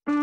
Hello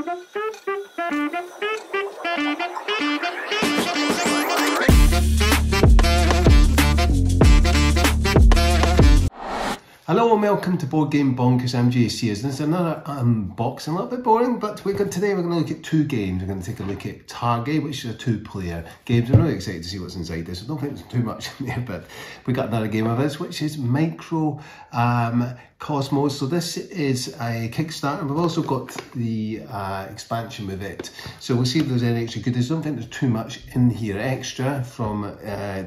and welcome to Board Game Bonkers. I'm JC. This is another unboxing, a little bit boring, but today we're going to look at two games. We're going to take a look at Targi, which is a two-player game. I'm really excited to see what's inside this. I don't think there's too much in there, but we got another game of this, which is Microcosmos. So this is a Kickstarter. We've also got the expansion with it. So we'll see if there's any extra goodies. I don't think there's too much in here extra from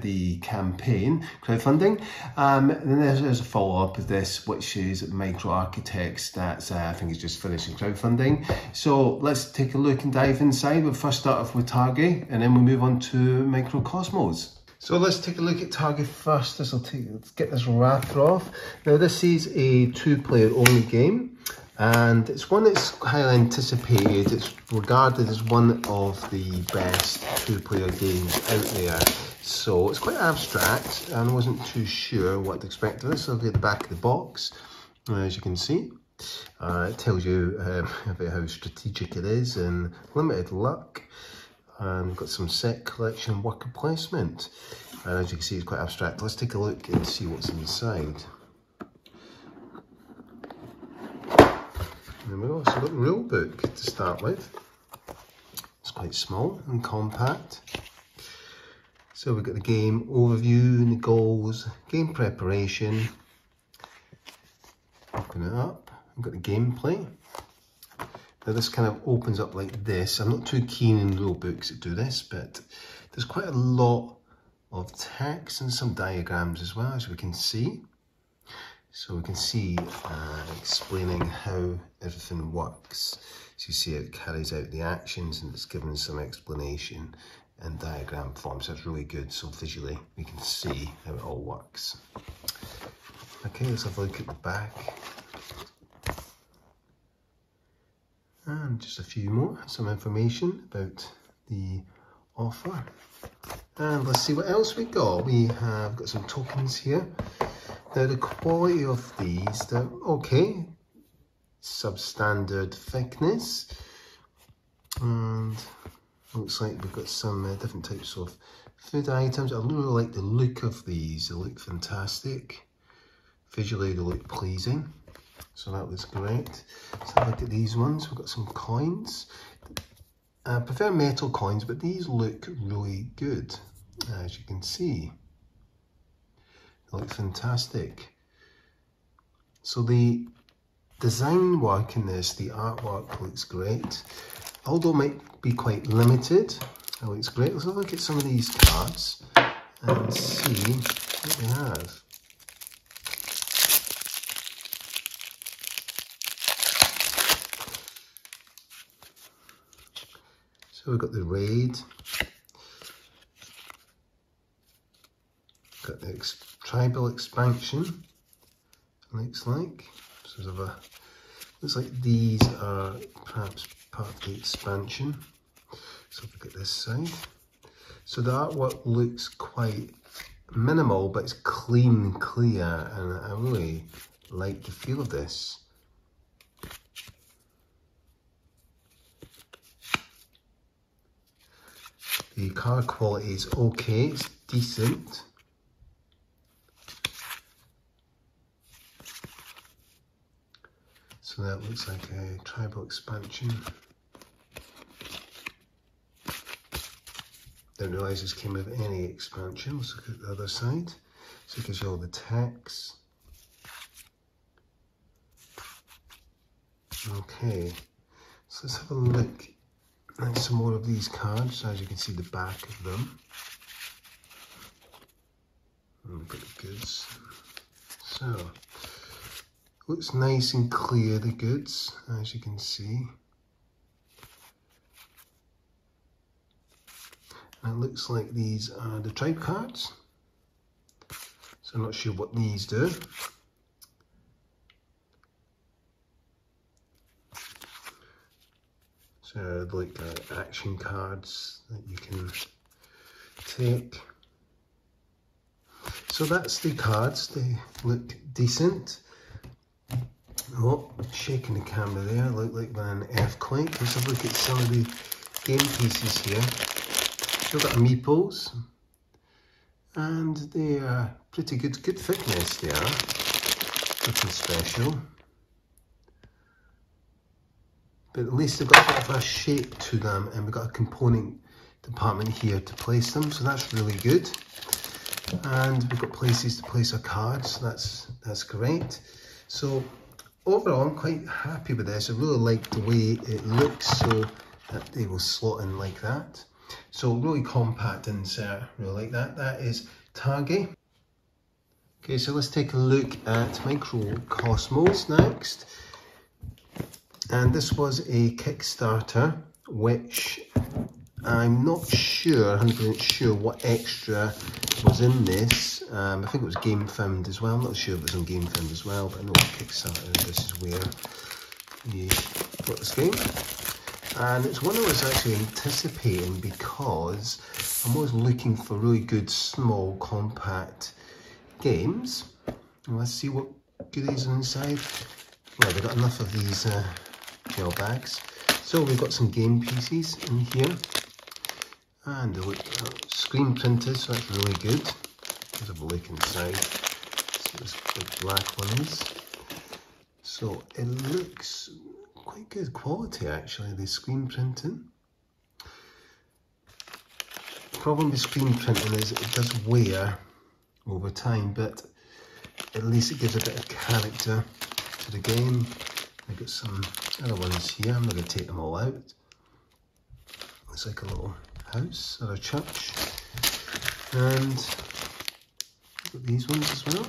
the campaign crowdfunding. Then there's a follow-up of this, which is Micro Architects. That's I think is just finishing crowdfunding. So let's take a look and dive inside. We'll first start off with Targi, and then we'll move on to Microcosmos. So let's take a look at Targi first. Let's get this wrapper off. Now this is a two-player only game, and it's one that's highly anticipated. It's regarded as one of the best two-player games out there. So it's quite abstract, and I wasn't too sure what to expect of this. So I'll get the back of the box, as you can see. It tells you about how strategic it is and limited luck. And we've got some set collection, worker placement. And as you can see, it's quite abstract. Let's take a look and see what's inside. There we go. So we've got the rule book to start with. It's quite small and compact. So we've got the game overview and the goals, game preparation. Open it up. We've got the gameplay. Now this kind of opens up like this. I'm not too keen in rule books that do this, but there's quite a lot of text and some diagrams as well, as we can see. So we can see explaining how everything works. So you see it carries out the actions, and it's given some explanation in diagram form, so it's really good. So visually we can see how it all works. Okay, let's have a look at the back. And just a few more, some information about the offer. And let's see what else we got. We have got some tokens here. Now the quality of these, they're okay. Substandard thickness. And looks like we've got some different types of food items. I really like the look of these. They look fantastic. Visually they look pleasing. So that was great. Let's have a look at these ones. We've got some coins. I prefer metal coins, but these look really good, as you can see. They look fantastic. So the design work in this, the artwork looks great. Although it might be quite limited, it looks great. Let's have a look at some of these cards and see what we have. So we've got the raid, got the tribal expansion, looks like. So looks like these are perhaps part of the expansion. So if we look at this side. So the artwork looks quite minimal, but it's clean, clear, and I really like the feel of this. The card quality is okay, it's decent. So that looks like a tribal expansion. Didn't realise this came with any expansion. Let's look at the other side. So it gives you all the text. Okay, so let's have a look at some more of these cards. As you can see, the back of them. Look at the goods. So, looks nice and clear, the goods, as you can see. And it looks like these are the tribe cards. So I'm not sure what these do. So like action cards that you can take. So that's the cards, they look decent. Oh, shaking the camera there, looked like an earthquake. Let's have a look at some of the game pieces here. So we've got meeples, and they are pretty good thickness they are. Nothing special. But at least they've got a bit of a shape to them, and we've got a component department here to place them, so that's really good. And we've got places to place our cards, so that's great. So overall, I'm quite happy with this. I really like the way it looks, so that they will slot in like that. So really compact insert, really like that. That is Targi. Okay, so let's take a look at Microcosmos next. And this was a Kickstarter, which I'm not sure, 100% sure what extra was in this. I think it was Game Found as well. I'm not sure if it was on Game Found as well, but I know Kickstarter, this is where you got this game. And it's one I was actually anticipating because I'm always looking for really good, small, compact games. And let's see what goodies are inside. Well, they've got enough of these gel bags. So we've got some game pieces in here. And they look screen printed, so that's really good. Let's have a look inside. See what this big black one is. So it looks quite good quality actually, the screen printing. The problem with screen printing is it does wear over time, but at least it gives a bit of character to the game. I've got some other ones here, I'm not going to take them all out. Looks like a little house or a church. And we've got these ones as well.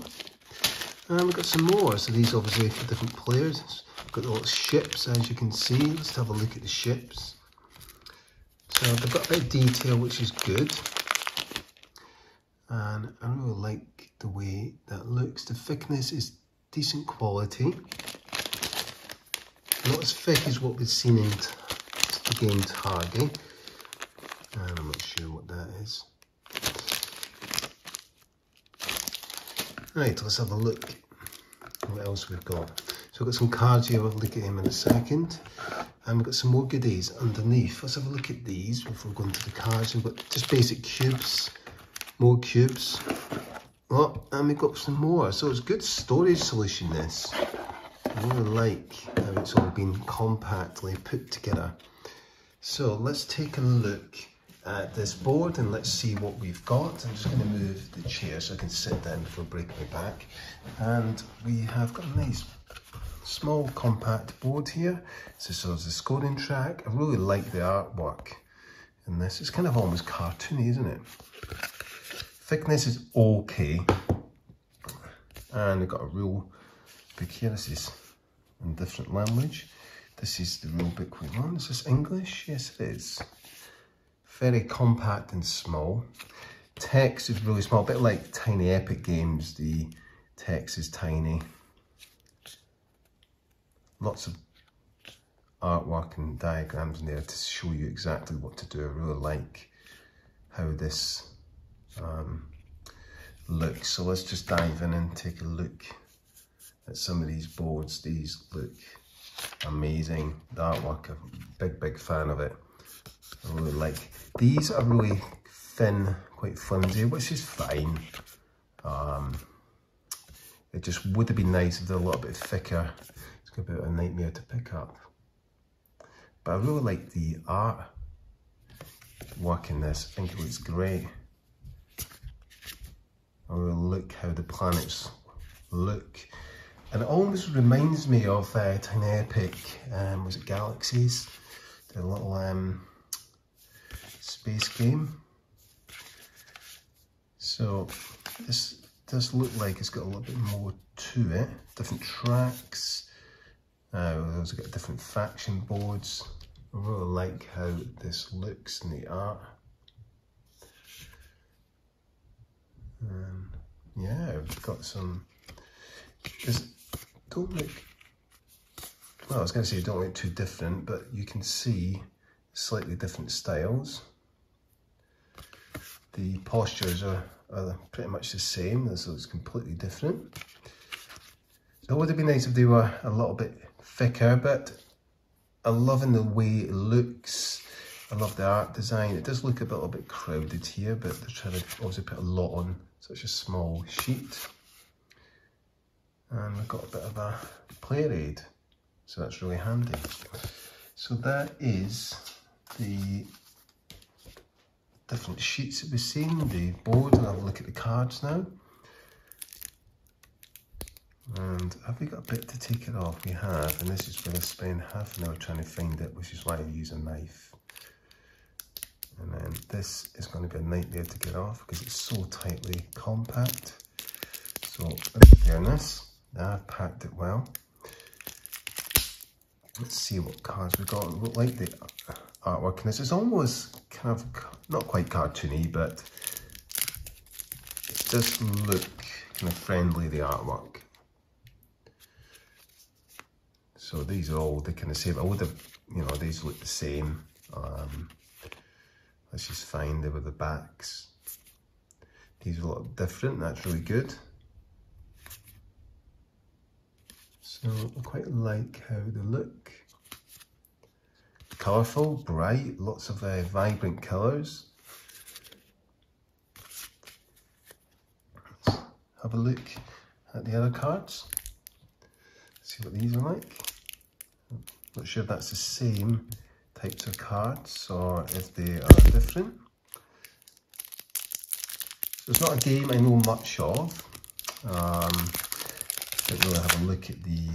And we've got some more, so these obviously for different players. We've got the little ships, as you can see. Let's have a look at the ships. So they've got a bit of detail, which is good. And I really like the way that looks. The thickness is decent quality. Not as thick as what we've seen in the game Targi. And I'm not sure what that is. Right, let's have a look what else we've got. So we've got some cards here, we'll look at them in a second. And we've got some more goodies underneath. Let's have a look at these before we go into the cards. We've got just basic cubes, more cubes. Oh, and we've got some more. So it's a good storage solution, this. I really like how it's all been compactly put together. So let's take a look at this board and let's see what we've got. I'm just going to move the chair so I can sit down before breaking my back. And we have got a nice small compact board here. So there's a scoring track. I really like the artwork in this. It's kind of almost cartoony, isn't it? Thickness is okay. And we've got a real book here. This is in different language. This is the real book we want. Is this English? Yes, it is. Very compact and small. Text is really small, a bit like Tiny Epic games. The text is tiny. Lots of artwork and diagrams in there to show you exactly what to do. I really like how this looks. So let's just dive in and take a look at some of these boards. These look amazing. The artwork, I'm a big fan of it. I really like. These are really thin, quite flimsy, which is fine. It just would have been nice if they're a little bit thicker. It's going to be a nightmare to pick up. But I really like the art work in this. I think it looks great. I really like how the planets look. And it almost reminds me of Tiny Epic, was it Galaxies? The little space game. So this does look like it's got a little bit more to it. Different tracks. Those have got different faction boards. I really like how this looks in the art. Yeah, we've got some. Don't look. Well, I was going to say don't look too different, but you can see slightly different styles. The postures are pretty much the same, so it's completely different. So it would have been nice if they were a little bit thicker, but I'm loving the way it looks. I love the art design. It does look a little bit crowded here, but they're trying to also put a lot on such a small sheet. And we've got a bit of a player aid, so that's really handy. So that is the different sheets that we've seen, the board, and I'll have a look at the cards now. And have we got a bit to take it off? We have, and this is where I spend half an hour trying to find it, which is why I use a knife. And then this is going to be a nightmare to get off because it's so tightly compact. So, in fairness, I've packed it well. Let's see what cards we've got. It looks like the artwork in this is almost kind of, not quite cartoony, but it does look kind of friendly, the artwork. So these are all the kind of same. I would have, you know, these look the same. Let's just find them with the backs. These are a lot different, that's really good. So I quite like how they look. Colourful, bright, lots of vibrant colours. Let's have a look at the other cards. See what these are like. Not sure if that's the same types of cards or if they are different. So it's not a game I know much of. Didn't really have a look at the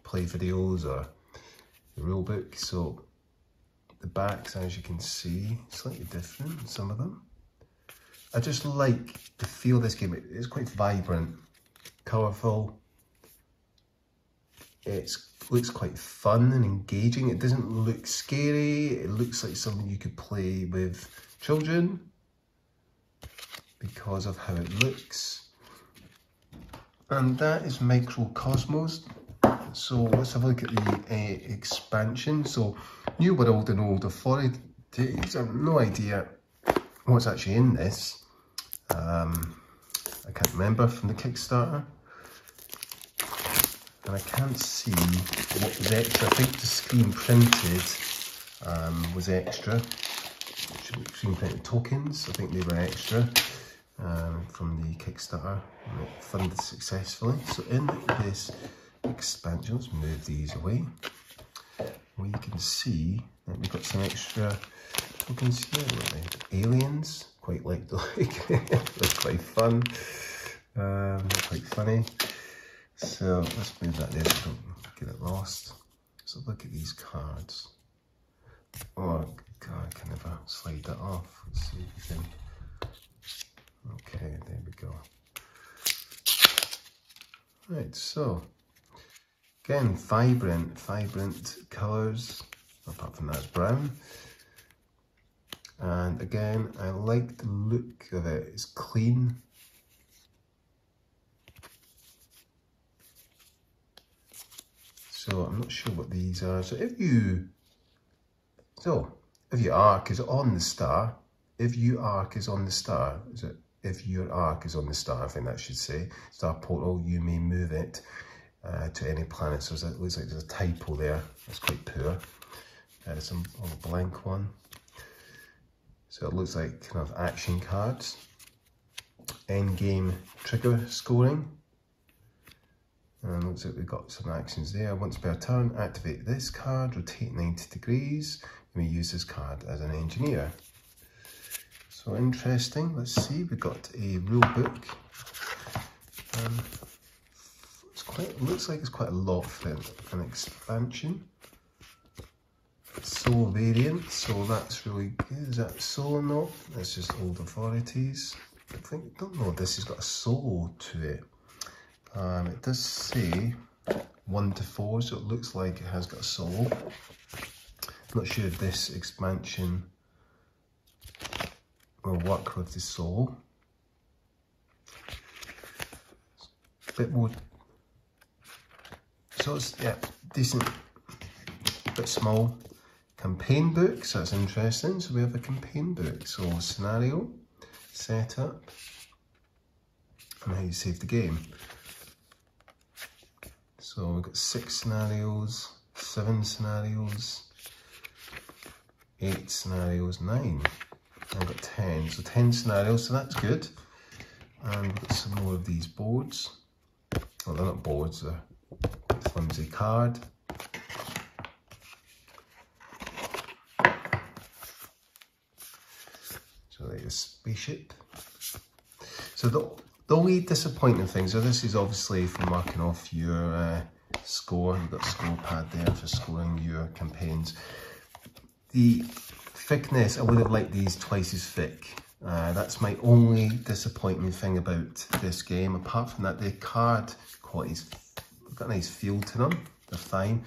play videos or the rule book. So the backs, as you can see, slightly different, some of them. I just like the feel of this game. It's quite vibrant, colourful. It looks quite fun and engaging. It doesn't look scary. It looks like something you could play with children because of how it looks. And that is Microcosmos. So let's have a look at the expansion. So New World and Old Authorities. I have no idea what's actually in this. I can't remember from the Kickstarter. And I can't see what was extra. I think the screen printed was extra. Screen printed tokens, I think they were extra from the Kickstarter. And it funded successfully. So in this expansion, let's move these away. We can see that we've got some extra tokens here. Aliens, quite like the look. Looks quite fun, quite funny. So let's move that there so don't get it lost. So look at these cards. Oh God, I can never slide that off. Let's see if we can. Okay, there we go. Right, so again, vibrant colours. Apart from that, it's brown. And again, I like the look of it. It's clean. So I'm not sure what these are. So if your arc is on the star, if your arc is on the star, I think that should say, star portal, you may move it to any planet. So it looks like there's a typo there. That's quite poor. Some on a blank one. So it looks like kind of action cards. End game trigger scoring. And looks like we've got some actions there. Once per turn, activate this card, rotate 90 degrees. You may use this card as an engineer. So interesting. Let's see, we've got a rule book. It looks like it's quite a lot for an expansion. Soul variant, so that's really good. Is that soul or not? That's just Old Authorities. I don't know if this has got a soul to it. It does say 1 to 4, so it looks like it has got a soul. I'm not sure if this expansion will work with the soul. A bit more. So it's, yeah, decent, a bit small. Campaign book, so that's interesting. So we have a campaign book. So scenario, setup, and how you save the game. So we've got 6 scenarios, 7 scenarios, 8 scenarios, 9. I've got 10, so 10 scenarios, so that's good. And we've got some more of these boards. Well, they're not boards, they're flimsy card. So like a spaceship. So the only disappointing thing, so this is obviously for marking off your score. You've got a score pad there for scoring your campaigns. The thickness, I would have liked these twice as thick. That's my only disappointing thing about this game. Apart from that, the card quality's got a nice feel to them. They're fine.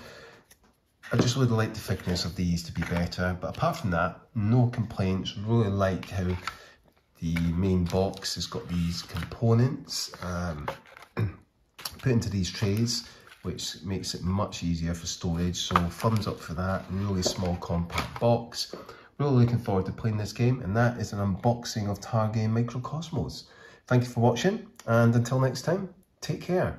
I just would have liked the thickness of these to be better. But apart from that, no complaints. Really like how the main box has got these components put into these trays, which makes it much easier for storage. So thumbs up for that. Really small compact box. Really looking forward to playing this game, and that is an unboxing of Targi Microcosmos. Thank you for watching, and until next time, take care.